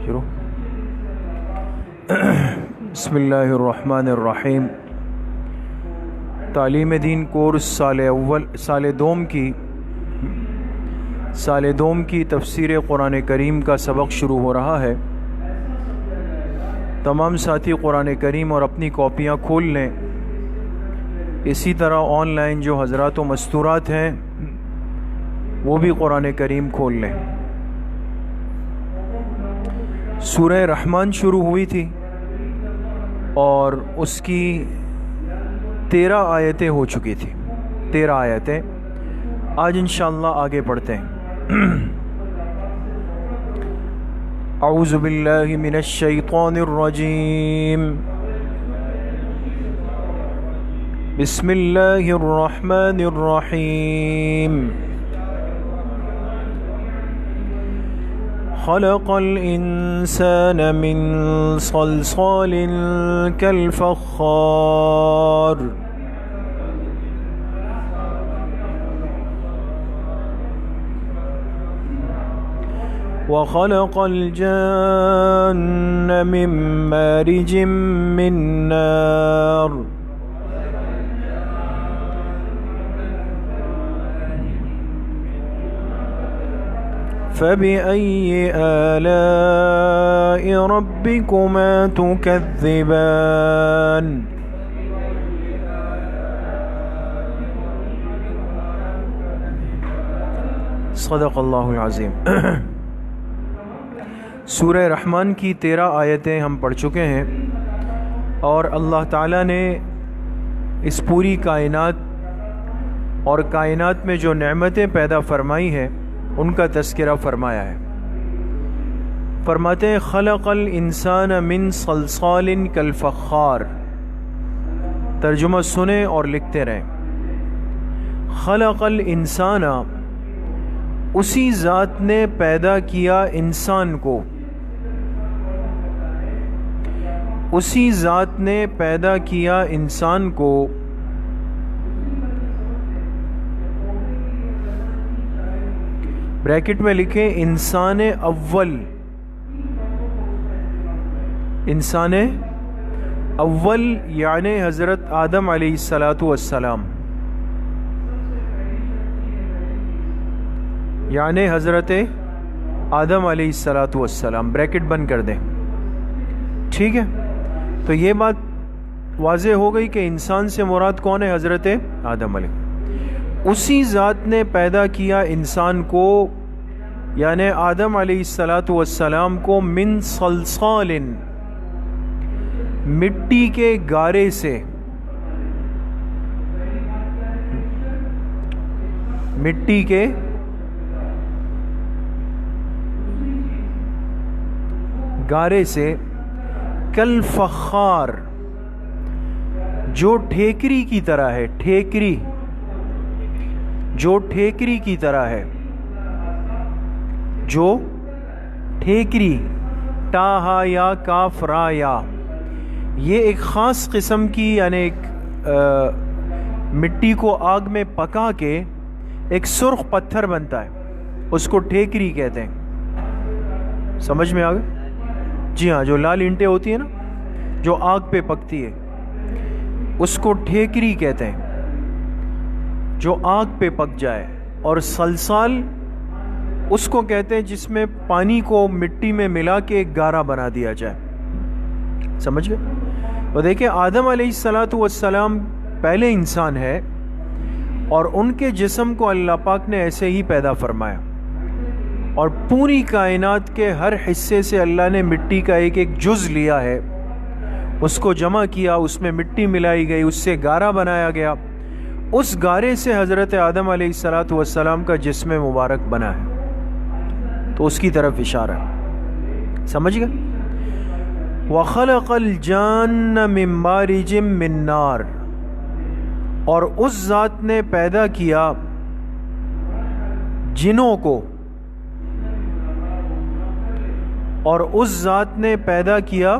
شروع بسم اللہ الرحمن الرحیم۔ تعلیم دین کورس سال دوم کی تفسیر قرآن کریم کا سبق شروع ہو رہا ہے۔ تمام ساتھی قرآن کریم اور اپنی کاپیاں کھول لیں۔ اسی طرح آن لائن جو حضرات و مستورات ہیں وہ بھی قرآن کریم کھول لیں۔ سورہ رحمان شروع ہوئی تھی اور اس کی 13 آیتیں ہو چکی تھی، 13 آیتیں۔ آج انشاءاللہ آگے پڑھتے ہیں۔ اعوذ باللہ من الشیطان الرجیم، بسم اللہ الرحمن الرحیم۔ خلق الانسان من صلصال كالفخار وخلق الجان من مارج من نار فبأي آلاء ربكما تكذبان۔ صدق اللہ العظیم۔ سورہ رحمان کی 13 آیتیں ہم پڑھ چکے ہیں، اور اللہ تعالیٰ نے اس پوری کائنات اور کائنات میں جو نعمتیں پیدا فرمائی ہیں ان کا تذکرہ فرمایا ہے۔ فرماتے ہیں خلق الانسان من صلصال کالفخار۔ ترجمہ سنیں اور لکھتے رہیں۔ خلق الانسان، اسی ذات نے پیدا کیا انسان کو، اسی ذات نے پیدا کیا انسان کو بریکٹ میں لکھیں انسان اول، انسان اول یعنی حضرت آدم علیہ السلام، یعنی حضرت آدم علیہ السلام۔ بریکٹ بند کر دیں، ٹھیک ہے؟ تو یہ بات واضح ہو گئی کہ انسان سے مراد کون ہے؟ حضرت آدم علیہ۔ اسی ذات نے پیدا کیا انسان کو، یعنی آدم علیہ السلام کو، من صلصال، مٹی کے گارے سے، مٹی کے گارے سے، کالفخار، جو ٹھیکری کی طرح ہے، ٹھیکری، جو ٹھیکری کی طرح ہے، جو ٹھیکری، تا ہا یا کاف را یا، یہ ایک خاص قسم کی، یعنی ایک مٹی کو آگ میں پکا کے ایک سرخ پتھر بنتا ہے، اس کو ٹھیکری کہتے ہیں۔ سمجھ میں آ گیا؟ جی ہاں، جو لال اینٹیں ہوتی ہیں نا جو آگ پہ پکتی ہے، اس کو ٹھیکری کہتے ہیں، جو آگ پہ پک جائے۔ اور صلصال اس کو کہتے ہیں جس میں پانی کو مٹی میں ملا کے ایک گارا بنا دیا جائے۔ سمجھ گئے؟ اور دیکھیں آدم علیہ السلام پہلے انسان ہے، اور ان کے جسم کو اللہ پاک نے ایسے ہی پیدا فرمایا، اور پوری کائنات کے ہر حصے سے اللہ نے مٹی کا ایک ایک جز لیا ہے، اس کو جمع کیا، اس میں مٹی ملائی گئی، اس سے گارا بنایا گیا، اس گارے سے حضرت آدم علیہ السلام کا جسم مبارک بنا ہے۔ تو اس کی طرف اشارہ ہے، سمجھ گئے؟ وَخَلَقَ الْجَانَّ مِن مَارِجٍ مِّن نَار، اور اس ذات نے پیدا کیا جنوں کو، اور اس ذات نے پیدا کیا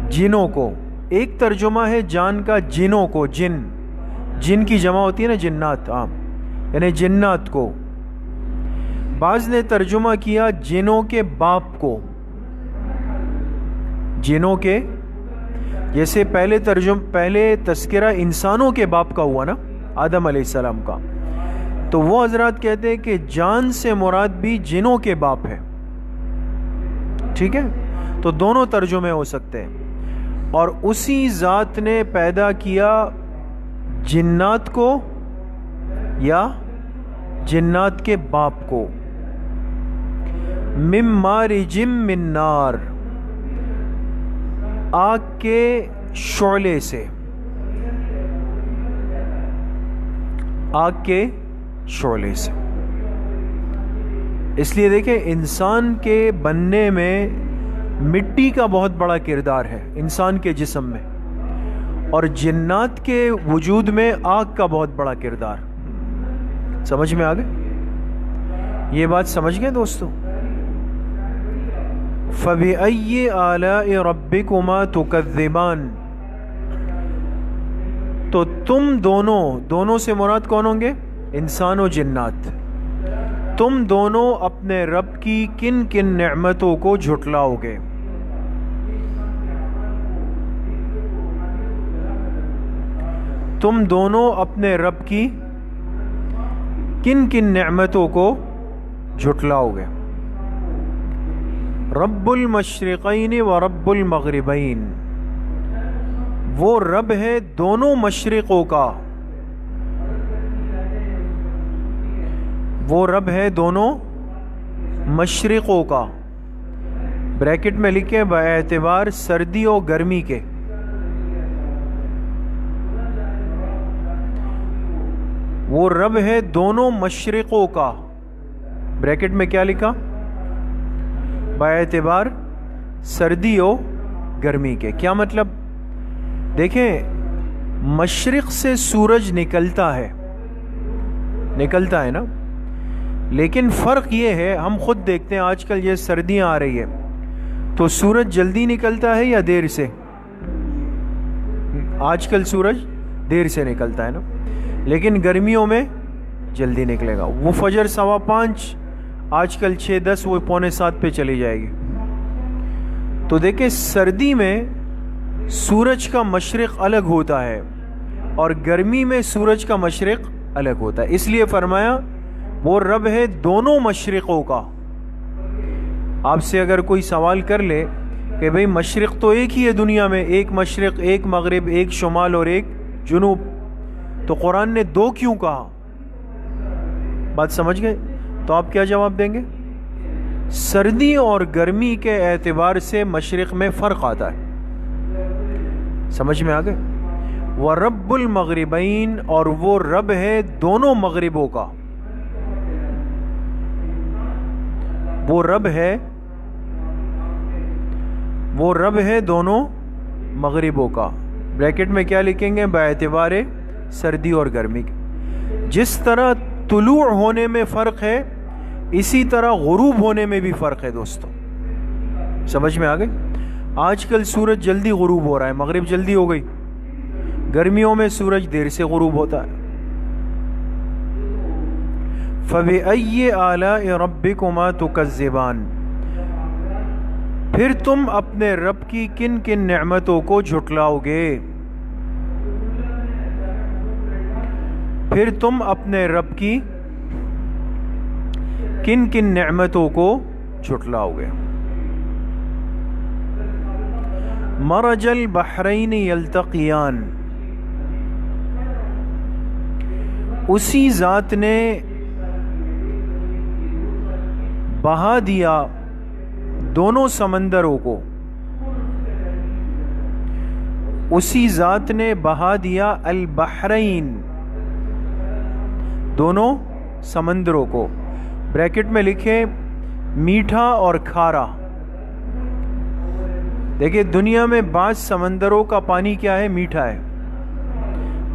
جنوں کو۔ ایک ترجمہ ہے جان کا جنوں کو، جن، جن کی جمع ہوتی ہے نا جنات، عام یعنی جنات کو۔ بعض نے ترجمہ کیا جنوں کے باپ کو، جنوں کے، جیسے پہلے تذکرہ انسانوں کے باپ کا ہوا نا، آدم علیہ السلام کا، تو وہ حضرات کہتے ہیں کہ جان سے مراد بھی جنوں کے باپ ہے. ٹھیک ہے، تو دونوں ترجمے ہو سکتے ہیں. اور اسی ذات نے پیدا کیا جنات کو یا جنات کے باپ کو. من مارج من نار، آگ کے شعلے سے، آگ کے شعلے سے. اس لیے دیکھیں انسان کے بننے میں مٹی کا بہت بڑا کردار ہے انسان کے جسم میں، اور جنات کے وجود میں آگ کا بہت بڑا کردار. سمجھ میں آ گئے؟ یہ بات سمجھ گئے دوستو؟ فَبِأَيِّ آلَاءِ رَبِّكُمَا تُكَذِّبَانِ، تو تم دونوں سے مراد کون ہوں گے؟ انسان و جنات. تم دونوں اپنے رب کی کن کن نعمتوں کو جھٹلاؤ گے؟ تم دونوں اپنے رب کی کن کن نعمتوں کو جھٹلاؤ گے؟ رب المشرقین و رب المغربین، وہ رب ہے دونوں مشرقوں کا، وہ رب ہے دونوں مشرقوں کا. بریکٹ میں لکھیں باعتبار سردی و گرمی کے. وہ رب ہے دونوں مشرقوں کا، بریکٹ میں کیا لکھا؟ باعتبار سردی و گرمی کے. کیا مطلب؟ دیکھیں مشرق سے سورج نکلتا ہے نا، لیکن فرق یہ ہے، ہم خود دیکھتے ہیں آج کل یہ سردیاں آ رہی ہے تو سورج جلدی نکلتا ہے یا دیر سے؟ آج کل سورج دیر سے نکلتا ہے نا، لیکن گرمیوں میں جلدی نکلے گا. وہ فجر 5:15 آج کل 6:10 وہ 6:45 پہ چلی جائے گی. تو دیکھیں سردی میں سورج کا مشرق الگ ہوتا ہے اور گرمی میں سورج کا مشرق الگ ہوتا ہے. اس لیے فرمایا وہ رب ہے دونوں مشرقوں کا. آپ سے اگر کوئی سوال کر لے کہ بھئی مشرق تو ایک ہی ہے دنیا میں، ایک مشرق، ایک مغرب، ایک شمال اور ایک جنوب، تو قرآن نے 2 کیوں کہا؟ بات سمجھ گئے؟ تو آپ کیا جواب دیں گے؟ سردی اور گرمی کے اعتبار سے مشرق میں فرق آتا ہے. سمجھ میں آ گئے؟ وَرَبُّ الْمَغْرِبَيْن، اور وہ رب ہے دونوں مغربوں کا. وہ رب ہے دونوں مغربوں کا. بریکٹ میں کیا لکھیں گے؟ باعتبار سردی اور گرمی کے. جس طرح طلوع ہونے میں فرق ہے اسی طرح غروب ہونے میں بھی فرق ہے دوستو. سمجھ میں آ گئی؟ آج کل سورج جلدی غروب ہو رہا ہے، مغرب جلدی ہو گئی. گرمیوں میں سورج دیر سے غروب ہوتا ہے. فَبِأَيِّ آلَاءِ رَبِّكُمَا تُكَذِّبَانِ، پھر تم اپنے رب کی کن کن نعمتوں کو جھٹلاؤ گے؟ پھر تم اپنے رب کی کن کن نعمتوں کو جھٹلاؤ گے؟ مرج البحرین یلتقیان، اسی ذات نے بہا دیا دونوں سمندروں کو، اسی ذات نے بہا دیا البحرین، دونوں سمندروں کو. بریکٹ میں لکھیں میٹھا اور کھارا. دیکھیں دنیا میں بعض سمندروں کا پانی کیا ہے؟ میٹھا ہے.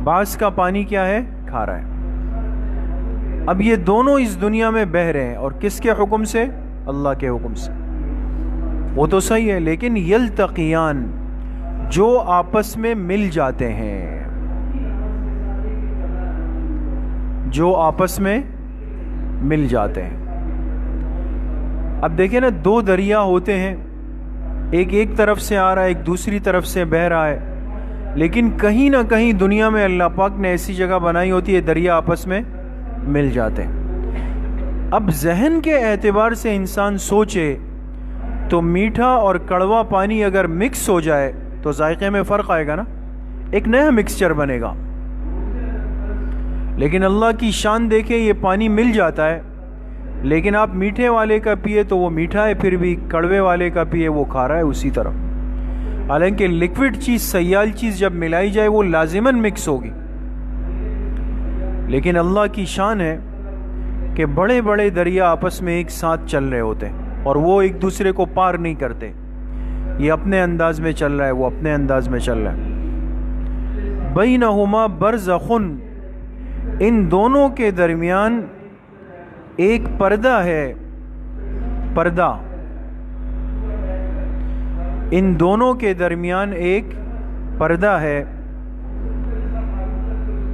بعض کا پانی کیا ہے؟ کھارا ہے. اب یہ دونوں اس دنیا میں بہہ رہے ہیں، اور کس کے حکم سے؟ اللہ کے حکم سے. وہ تو صحیح ہے، لیکن یلتقیان، جو آپس میں مل جاتے ہیں، جو آپس میں مل جاتے ہیں. اب دیکھیں نا، 2 دریا ہوتے ہیں، ایک طرف سے آ رہا ہے، ایک دوسری طرف سے بہہ رہا ہے، لیکن کہیں نہ کہیں دنیا میں اللہ پاک نے ایسی جگہ بنائی ہوتی ہے دریا آپس میں مل جاتے ہیں۔ اب ذہن کے اعتبار سے انسان سوچے تو میٹھا اور کڑوا پانی اگر مکس ہو جائے تو ذائقے میں فرق آئے گا نا، ایک نیا مکسچر بنے گا۔ لیکن اللہ کی شان دیکھیں، یہ پانی مل جاتا ہے، لیکن آپ میٹھے والے کا پیے تو وہ میٹھا ہے، پھر بھی کڑوے والے کا پیے وہ کھارا ہے اسی طرح۔ حالانکہ لیکوڈ چیز، سیال چیز جب ملائی جائے وہ لازماً مکس ہوگی، لیکن اللہ کی شان ہے کہ بڑے بڑے دریا آپس میں ایک ساتھ چل رہے ہوتے ہیں اور وہ ایک دوسرے کو پار نہیں کرتے، یہ اپنے انداز میں چل رہا ہے، وہ اپنے انداز میں چل رہا ہے۔ بینہما برزخ، ان دونوں کے درمیان ایک پردہ ہے، پردہ، ان دونوں کے درمیان ایک پردہ ہے،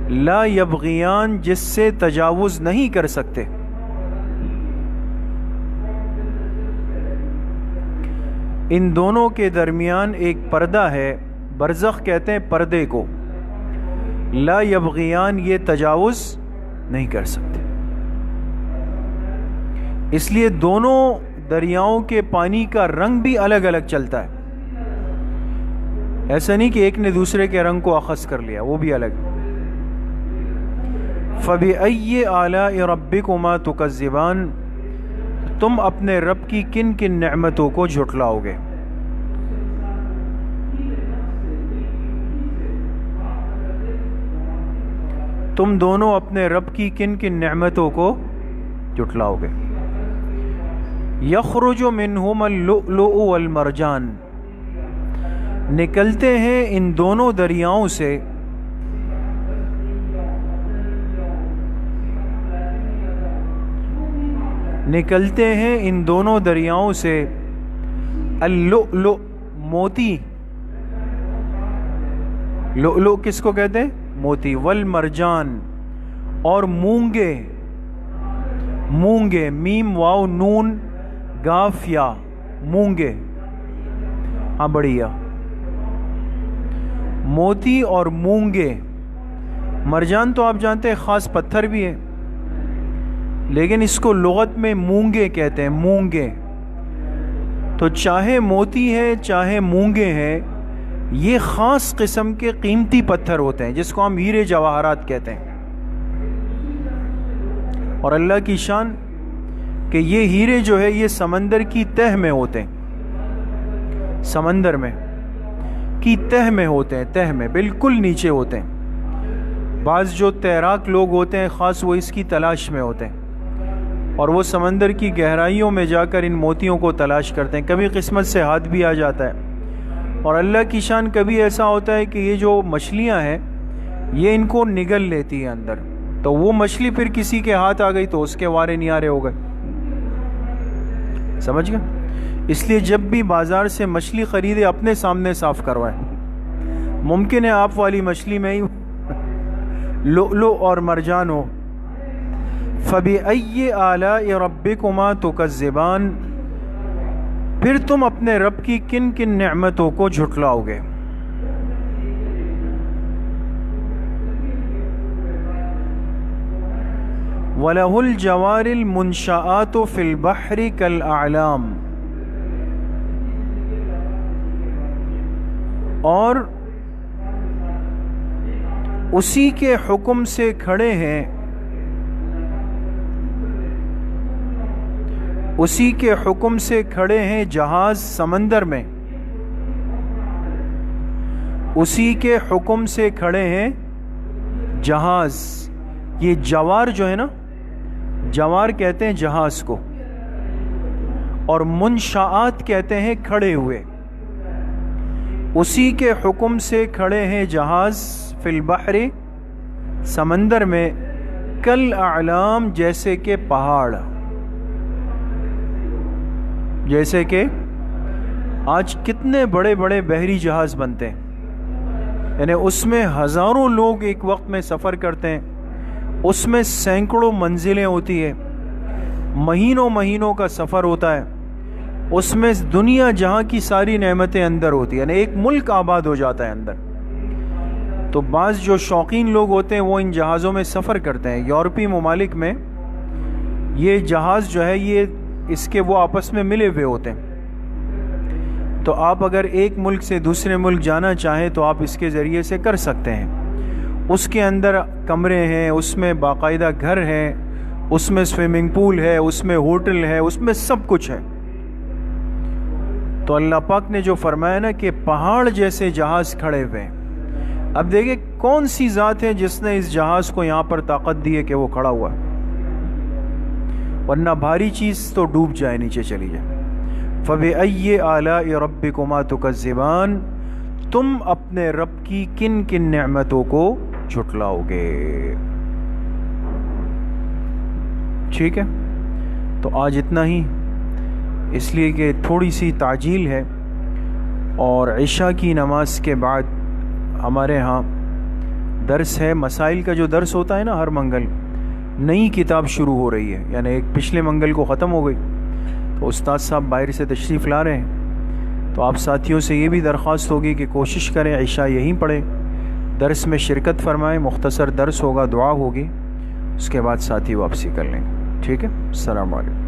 لا یبغیان، جس سے تجاوز نہیں کر سکتے۔ ان دونوں کے درمیان ایک پردہ ہے، برزخ کہتے ہیں پردے کو، لا یبغیان، یہ تجاوز نہیں کر سکتے۔ اس لیے دونوں دریاؤں کے پانی کا رنگ بھی الگ الگ چلتا ہے، ایسا نہیں کہ ایک نے دوسرے کے رنگ کو اخذ کر لیا، وہ بھی الگ۔ فَبِأَيِّ آلَاءِ رَبِّكُمَا تُكَذِّبَانِ، تم اپنے رب کی کن کن نعمتوں کو جھٹلاؤ گے؟ تم دونوں اپنے رب کی کن کن نعمتوں کو جھٹلاؤ گے؟ یخرج منہما اللؤلؤ والمرجان، نکلتے ہیں ان دونوں دریاؤں سے نکلتے ہیں ان دونوں دریاؤں سے اللؤلؤ، موتی، لؤلؤ کس کو کہتے ہیں؟ موتی، والمرجان، اور مونگے، مونگے، میم واو نون گاف یا، مونگے، ہاں بڑھیا، موتی اور مونگے۔ مرجان تو آپ جانتے ہیں خاص پتھر بھی ہے، لیکن اس کو لغت میں مونگے کہتے ہیں، مونگے۔ تو چاہے موتی ہے چاہے مونگے ہیں، یہ خاص قسم کے قیمتی پتھر ہوتے ہیں جس کو ہم ہیرے جواہرات کہتے ہیں۔ اور اللہ کی شان کہ یہ ہیرے جو ہے یہ سمندر کی تہ میں ہوتے ہیں، سمندر میں کی تہ میں ہوتے ہیں، تہ میں بالکل نیچے ہوتے ہیں۔ بعض جو تیراک لوگ ہوتے ہیں خاص وہ اس کی تلاش میں ہوتے ہیں اور وہ سمندر کی گہرائیوں میں جا کر ان موتیوں کو تلاش کرتے ہیں، کبھی قسمت سے ہاتھ بھی آ جاتا ہے۔ اور اللہ کی شان کبھی ایسا ہوتا ہے کہ یہ جو مچھلیاں ہیں یہ ان کو نگل لیتی ہے اندر، تو وہ مچھلی پھر کسی کے ہاتھ آ گئی تو اس کے وارے نیارے ہو گئے، سمجھ گئے؟ اس لیے جب بھی بازار سے مچھلی خریدے اپنے سامنے صاف کروائیں، ممکن ہے آپ والی مچھلی میں ہی لؤلؤ اور مرجان ہو۔ فَبِأَيِّ آلَاءِ رَبِّكُمَا تُكَذِّبَانِ، پھر تم اپنے رب کی کن کن نعمتوں کو جھٹلاؤ گے؟ وَلَهُ الْجَوَارِ الْمُنْشَآتُ فِي الْبَحْرِ كَالْأَعْلَامِ، اور اسی کے حکم سے کھڑے ہیں، اسی کے حکم سے کھڑے ہیں جہاز سمندر میں، اسی کے حکم سے کھڑے ہیں جہاز۔ یہ جوار جو ہے نا، جوار کہتے ہیں جہاز کو، اور منشآت کہتے ہیں کھڑے ہوئے۔ اسی کے حکم سے کھڑے ہیں جہاز فی البحر، سمندر میں، کالاعلام، جیسے کہ پہاڑ، جیسے کہ آج کتنے بڑے بڑے بحری جہاز بنتے ہیں، یعنی اس میں ہزاروں لوگ ایک وقت میں سفر کرتے ہیں، اس میں سینکڑوں منزلیں ہوتی ہیں، مہینوں مہینوں کا سفر ہوتا ہے، اس میں دنیا جہاں کی ساری نعمتیں اندر ہوتی ہیں، یعنی ایک ملک آباد ہو جاتا ہے اندر۔ تو بعض جو شوقین لوگ ہوتے ہیں وہ ان جہازوں میں سفر کرتے ہیں۔ یورپی ممالک میں یہ جہاز جو ہے یہ اس کے وہ آپس میں ملے ہوئے ہوتے ہیں، تو آپ اگر ایک ملک سے دوسرے ملک جانا چاہیں تو آپ اس کے ذریعے سے کر سکتے ہیں۔ اس کے اندر کمرے ہیں، اس میں باقاعدہ گھر ہے، اس میں سوئمنگ پول ہے، اس میں ہوٹل ہے، اس میں سب کچھ ہے۔ تو اللہ پاک نے جو فرمایا نا کہ پہاڑ جیسے جہاز کھڑے ہوئے ہیں، اب دیکھیں کون سی ذات ہے جس نے اس جہاز کو یہاں پر طاقت دی ہے کہ وہ کھڑا ہوا ہے، ورنہ بھاری چیز تو ڈوب جائے، نیچے چلی جائے۔ فَبِأَيِّ آلَاءِ رَبِّكُمَا تُكَذِّبَانِ، تم اپنے رب کی کن کن نعمتوں کو جھٹلاؤ گے۔ ٹھیک ہے، تو آج اتنا ہی، اس لیے کہ تھوڑی سی تعجیل ہے، اور عشاء کی نماز کے بعد ہمارے ہاں درس ہے۔ مسائل کا جو درس ہوتا ہے نا ہر منگل، نئی کتاب شروع ہو رہی ہے، یعنی ایک پچھلے منگل کو ختم ہو گئی، تو استاد صاحب باہر سے تشریف لا رہے ہیں، تو آپ ساتھیوں سے یہ بھی درخواست ہوگی کہ کوشش کریں عشاء یہیں پڑھیں، درس میں شرکت فرمائیں، مختصر درس ہوگا، دعا ہوگی، اس کے بعد ساتھی واپسی کر لیں گے۔ ٹھیک ہے، السلام علیکم۔